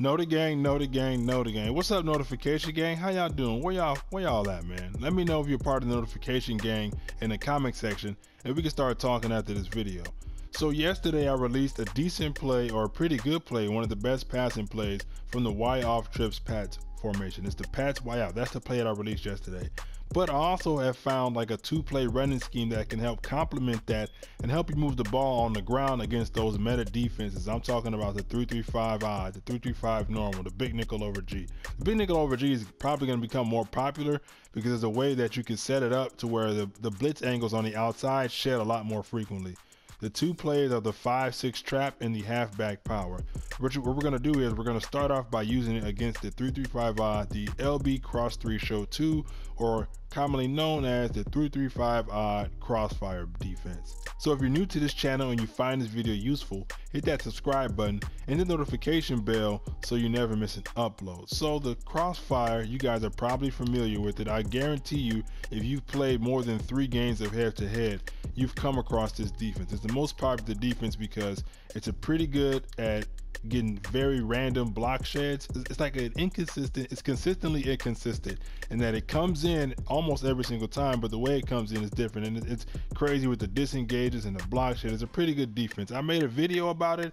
Know the gang, know the gang, know the gang. What's up, notification gang? How y'all doing? Where y'all at, man? Let me know if you're part of the notification gang in the comment section, and we can start talking after this video. So yesterday I released a decent play, or a pretty good play, one of the best passing plays from the Y off trips Pats formation. It's the Pats Y out. That's the play that I released yesterday. But I also have found like a two-play running scheme that can help complement that and help you move the ball on the ground against those meta defenses. I'm talking about the 3-3-5 odd, the 3-3-5 normal, the big nickel over G. The big nickel over G is probably going to become more popular because there's a way that you can set it up to where the blitz angles on the outside shed a lot more frequently. The two plays are the 5-6 trap and the halfback power. What we're going to do is we're going to start off by using it against the 3-3-5 odd, the LB cross 3 show 2, or commonly known as the 3-3-5 odd crossfire defense. So if you're new to this channel and you find this video useful, hit that subscribe button and the notification bell so you never miss an upload. So the crossfire, you guys are probably familiar with it. I guarantee you, if you've played more than 3 games of head-to-head, you've come across this defense. It's the most popular defense because it's a pretty good at getting very random block sheds. It's like an inconsistent, it's consistently inconsistent in that it comes in almost every single time, but the way it comes in is different, and it's crazy with the disengages and the block shed. It's a pretty good defense. I made a video about it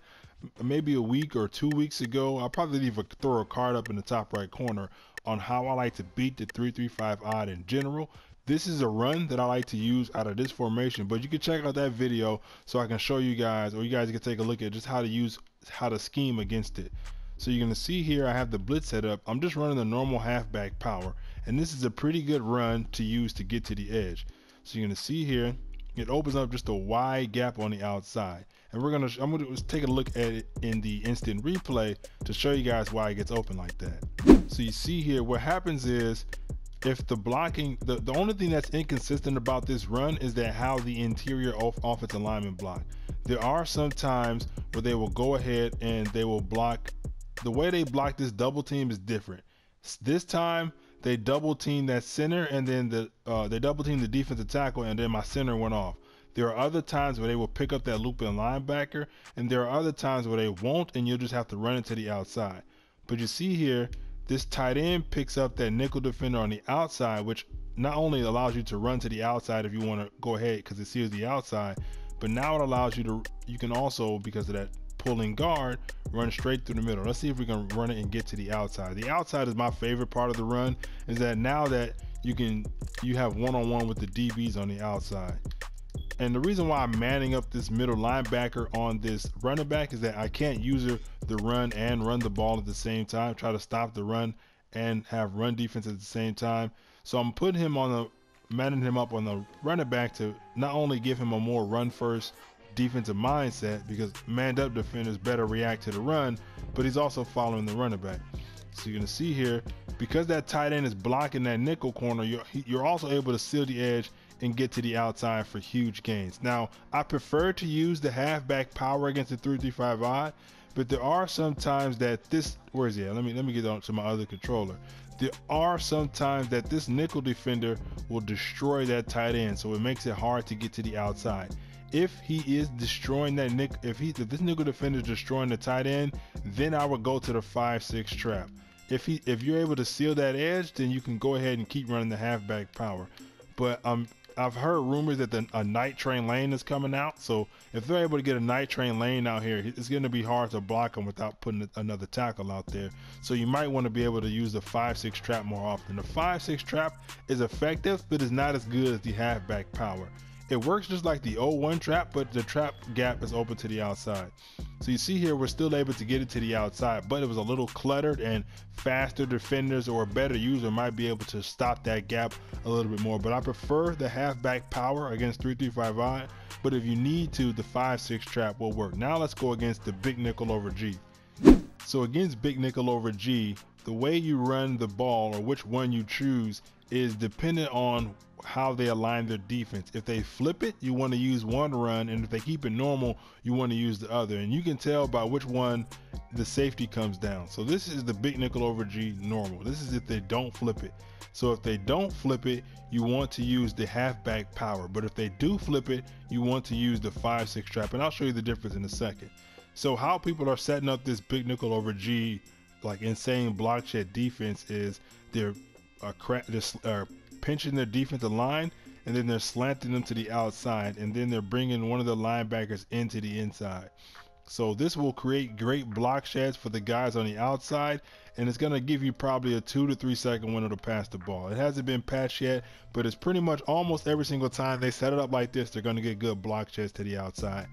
maybe a week or 2 weeks ago. I'll probably throw a card up in the top right corner on how I like to beat the 3-3-5 odd in general. This is a run that I like to use out of this formation, but you can check out that video so I can show you guys, or you guys can take a look at just how to scheme against it. So you're going to see here I have the blitz set up. I'm just running the normal halfback power, and this is a pretty good run to use to get to the edge. So you're going to see here it opens up just a wide gap on the outside, and I'm going to take a look at it in the instant replay to show you guys why it gets open like that. So you see here what happens is, if the blocking, the only thing that's inconsistent about this run is that how the interior offensive linemen block. There are some times where they will go ahead and they will block. The way they block this double team is different. This time they double team that center, and then they double team the defensive tackle, and then my center went off. There are other times where they will pick up that looping linebacker, and there are other times where they won't, and you'll just have to run it to the outside. But you see here, this tight end picks up that nickel defender on the outside, which not only allows you to run to the outside if you want to go ahead because it seals the outside, but now it allows you can also, because of that pulling guard, run straight through the middle. Let's see if we can run it and get to the outside. The outside is my favorite part of the run, is that now that you have one-on-one with the DBs on the outside. And the reason why I'm manning up this middle linebacker on this running back is that I can't use the run and run the ball at the same time, try to stop the run and have run defense at the same time. So I'm putting him manning him up on the running back to not only give him a more run first defensive mindset, because manned up defenders better react to the run, but he's also following the running back. So you're going to see here, because that tight end is blocking that nickel corner, you're also able to seal the edge and get to the outside for huge gains. Now, I prefer to use the halfback power against the 3-3-5 odd, but there are some times that this, where is he at? Let me get on to my other controller. There are some times that this nickel defender will destroy that tight end, so it makes it hard to get to the outside. If he is destroying that if this nickel defender is destroying the tight end, then I would go to the 5-6 trap. If you're able to seal that edge, then you can go ahead and keep running the halfback power. But I've heard rumors that a night train lane is coming out, so if they're able to get a night train lane out here, it's going to be hard to block them without putting another tackle out there. So you might want to be able to use the 5-6 trap more often. The 5-6 trap is effective, but it's not as good as the halfback power. It works just like the 0-1 trap, but the trap gap is open to the outside. So you see here, we're still able to get it to the outside, but it was a little cluttered, and faster defenders or a better user might be able to stop that gap a little bit more. But I prefer the halfback power against 3-3-5 odd, but if you need to, the 5-6 trap will work. Now let's go against the big nickel over G. So against big nickel over G, the way you run the ball, or which one you choose, is dependent on how they align their defense. If they flip it, you want to use one run, and if they keep it normal, you want to use the other. And you can tell by which one the safety comes down. So this is the big nickel over G normal. This is if they don't flip it. So if they don't flip it, you want to use the halfback power. But if they do flip it, you want to use the 5-6 trap. And I'll show you the difference in a second. So how people are setting up this big nickel over G like insane block shed defense is they're pinching their defensive line, and then they're slanting them to the outside, and then they're bringing one of the linebackers into the inside. So this will create great block sheds for the guys on the outside, and it's going to give you probably a 2 to 3 second window to pass the ball. It hasn't been patched yet, but it's pretty much almost every single time they set it up like this, they're going to get good block sheds to the outside.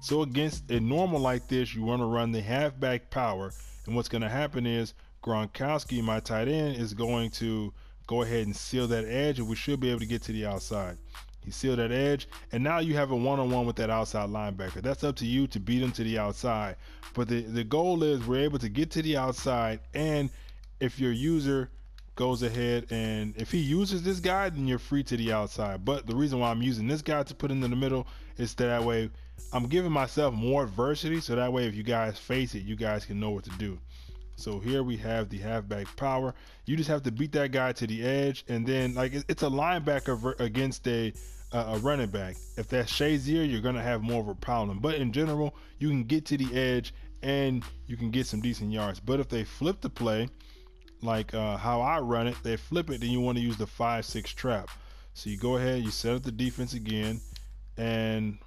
So against a normal like this, you want to run the halfback power, and what's going to happen is Gronkowski, my tight end, is going to go ahead and seal that edge, and we should be able to get to the outside. He sealed that edge, and now you have a one-on-one with that outside linebacker. That's up to you to beat him to the outside. But the goal is we're able to get to the outside, and if your user goes ahead and if he uses this guy, then you're free to the outside. But the reason why I'm using this guy to put in the middle is that way I'm giving myself more adversity, so that way if you guys face it, you guys can know what to do. So here we have the halfback power. You just have to beat that guy to the edge, and then like it's a linebacker against a running back. If that's Shazier, you're gonna have more of a problem. But in general, you can get to the edge and you can get some decent yards. But if they flip the play, like how I run it, they flip it, then you want to use the 5-6 trap. So you go ahead, you set up the defense again, and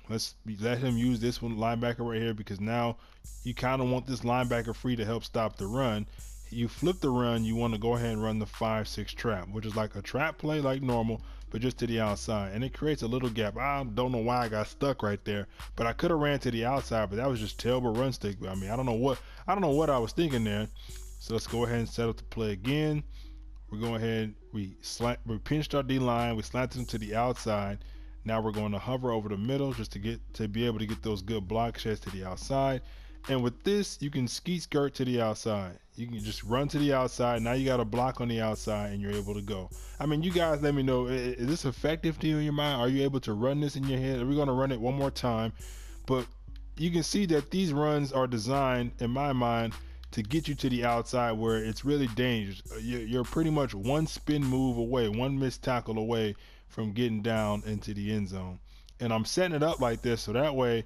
let him use this one linebacker right here, because now you kind of want this linebacker free to help stop the run. You flip the run, you want to go ahead and run the 5-6 trap, which is like a trap play like normal, but just to the outside, and it creates a little gap. I don't know why I got stuck right there, but I could have ran to the outside, but that was just terrible run stick. I mean, I don't know what I was thinking there. So let's go ahead and set up the play again. We're going ahead, we pinched our D line, we slanted them to the outside. Now we're going to hover over the middle just to be able to get those good block sheds to the outside. And with this, you can skeet skirt to the outside. You can just run to the outside. Now you got a block on the outside and you're able to go. I mean, you guys let me know, is this effective to you in your mind? Are you able to run this in your head? We're going to run it one more time. But you can see that these runs are designed, in my mind, to get you to the outside where it's really dangerous. You're pretty much one spin move away, one missed tackle away from getting down into the end zone. And I'm setting it up like this so that way,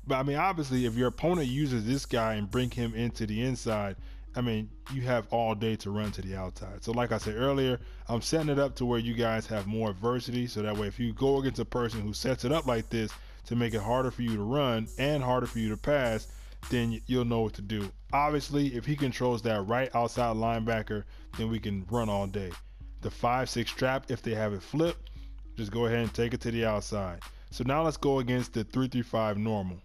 but I mean, obviously if your opponent uses this guy and bring him into the inside, I mean, you have all day to run to the outside. So like I said earlier, I'm setting it up to where you guys have more adversity, so that way if you go against a person who sets it up like this to make it harder for you to run and harder for you to pass, then you'll know what to do. Obviously, if he controls that right outside linebacker, then we can run all day. The 5-6 trap, if they have it flipped, just go ahead and take it to the outside. So now let's go against the 3-3-5 normal.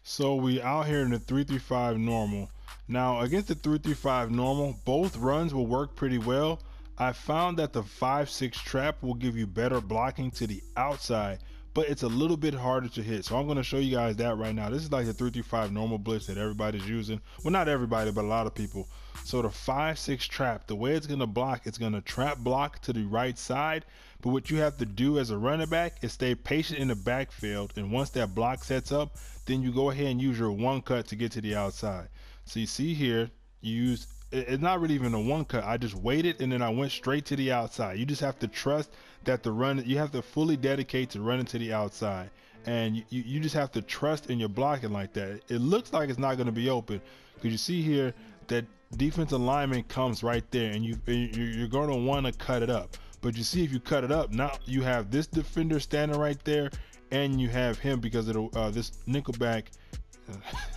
So we out here in the 3-3-5 normal. Now against the 3-3-5 normal, both runs will work pretty well. I found that the 5-6 trap will give you better blocking to the outside, but it's a little bit harder to hit. So I'm going to show you guys that right now. This is like the 3-3-5 normal blitz that everybody's using. Well, not everybody, but a lot of people. So the 5-6 trap, the way it's going to block, it's going to trap block to the right side. But what you have to do as a running back is stay patient in the backfield. And once that block sets up, then you go ahead and use your one cut to get to the outside. So you see here, you use, it's not really even a one cut. I just waited and then I went straight to the outside. You just have to trust that the run, you have to fully dedicate to running to the outside. And you just have to trust in your blocking like that. It looks like it's not going to be open because you see here that defensive lineman comes right there, and you're going to want to cut it up. But you see, if you cut it up, now you have this defender standing right there, and you have him because of this nickelback,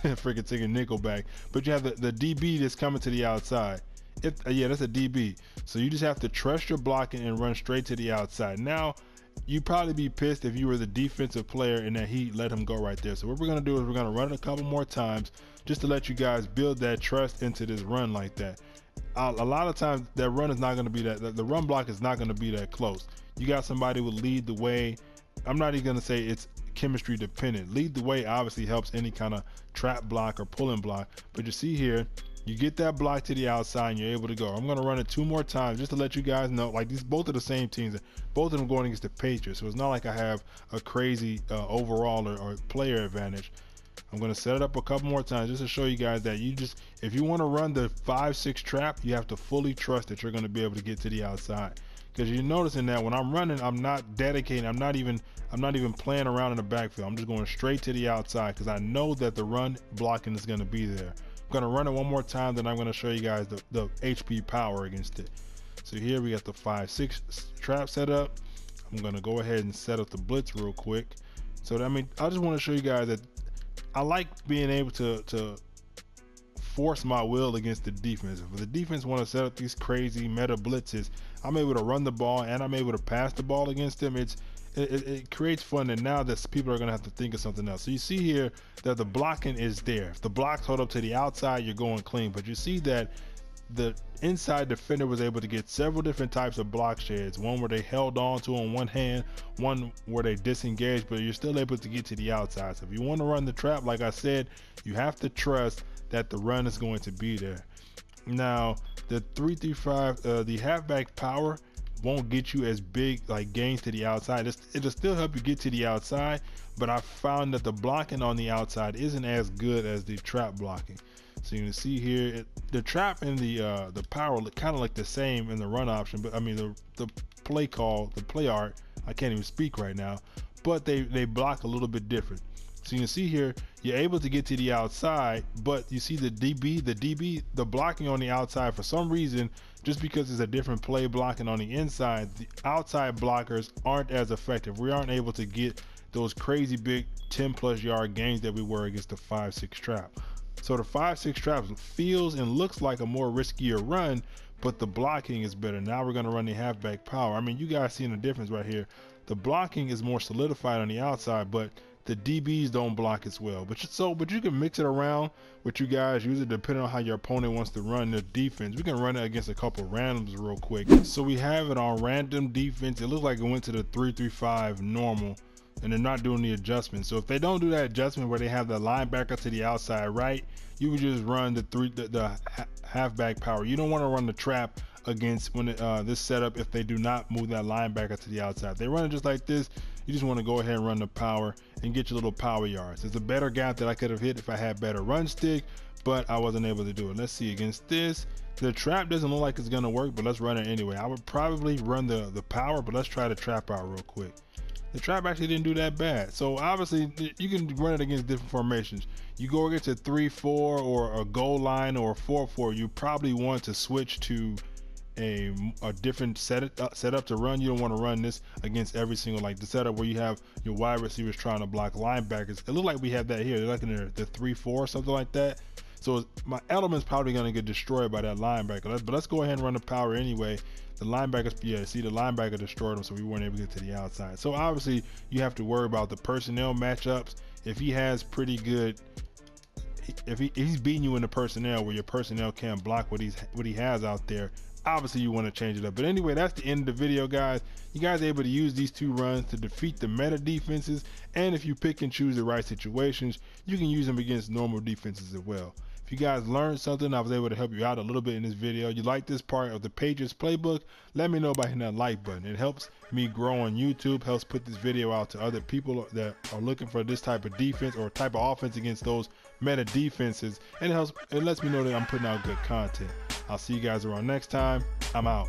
freaking taking nickelback. But you have the DB that's coming to the outside. Yeah, that's a DB. So you just have to trust your blocking and run straight to the outside. Now, you'd probably be pissed if you were the defensive player and that he let him go right there. So what we're going to do is we're going to run it a couple more times just to let you guys build that trust into this run like that. A lot of times that run is not going to be that, the run block is not going to be that close. You got somebody who will lead the way. I'm not even going to say it's chemistry dependent. Lead the way obviously helps any kind of trap block or pulling block. But you see here, you get that block to the outside and you're able to go. I'm going to run it 2 more times just to let you guys know, like these both are the same teams, both of them going against the Patriots. So it's not like I have a crazy overall or player advantage. I'm going to set it up a couple more times just to show you guys that if you want to run the 5-6 trap, you have to fully trust that you're going to be able to get to the outside. Because you're noticing that when I'm running, I'm not dedicating, I'm not even playing around in the backfield. I'm just going straight to the outside because I know that the run blocking is going to be there. I'm gonna run it one more time, then I'm gonna show you guys the HP power against it. So here we got the 5-6 trap set up. I'm gonna go ahead and set up the blitz real quick. So I mean, I just want to show you guys that I like being able to force my will against the defense. If the defense want to set up these crazy meta blitzes, I'm able to run the ball and I'm able to pass the ball against them. It creates fun, and now that people are going to have to think of something else. So you see here that the blocking is there. If the blocks hold up to the outside, you're going clean, but you see that the inside defender was able to get several different types of block sheds, one where they held on to on one hand, one where they disengaged, but you're still able to get to the outside. So if you want to run the trap, like I said, you have to trust that the run is going to be there. Now the 3-3-5, the halfback power won't get you as big like gains to the outside. It'll still help you get to the outside, but I found that the blocking on the outside isn't as good as the trap blocking. So you can see here, the trap and the power look kind of like the same in the run option, but I mean the play call, the play art, I can't even speak right now, but they block a little bit different. So you can see here, you're able to get to the outside, but you see the blocking on the outside, for some reason, just because it's a different play blocking on the inside, the outside blockers aren't as effective. We aren't able to get those crazy big 10+ yard gains that we were against the 5-6 trap. So the 5-6 trap feels and looks like a more riskier run, but the blocking is better. Now we're going to run the halfback power. I mean, you guys seeing the difference right here. The blocking is more solidified on the outside, but the DBs don't block as well. But you can mix it around with you guys, use it depending on how your opponent wants to run the defense. We can run it against a couple randoms real quick. So we have it on random defense. It looks like it went to the 3-3-5 normal, and they're not doing the adjustment. So if they don't do that adjustment where they have the linebacker to the outside right, you would just run the halfback power. You don't want to run the trap against this setup if they do not move that linebacker to the outside. They run it just like this. You just want to go ahead and run the power and get your little power yards. It's a better gap that I could have hit if I had better run stick, but I wasn't able to do it. Let's see, against this, the trap doesn't look like it's gonna work, but let's run it anyway. I would probably run the power, but let's try the trap out real quick. The trap actually didn't do that bad. So obviously you can run it against different formations. You go against a 3-4 or a goal line or a 4-4, you probably want to switch to a different setup to run. You don't want to run this against every single, like the setup where you have your wide receivers trying to block linebackers. It looked like we have that here. They're like in the 3-4 or something like that. So my element's probably going to get destroyed by that linebacker. But let's go ahead and run the power anyway. The linebackers, yeah, see the linebacker destroyed him, so we weren't able to get to the outside. So obviously you have to worry about the personnel matchups. If he has pretty good, if he's beating you in the personnel where your personnel can't block what he has out there, obviously you want to change it up. But anyway, that's the end of the video, guys. You guys are able to use these two runs to defeat the meta defenses, and if you pick and choose the right situations, you can use them against normal defenses as well. If you guys learned something, I was able to help you out a little bit in this video. You like this part of the Patriots playbook, let me know by hitting that like button. It helps me grow on YouTube, helps put this video out to other people that are looking for this type of defense or type of offense against those meta defenses, and it lets me know that I'm putting out good content. I'll see you guys around next time. I'm out.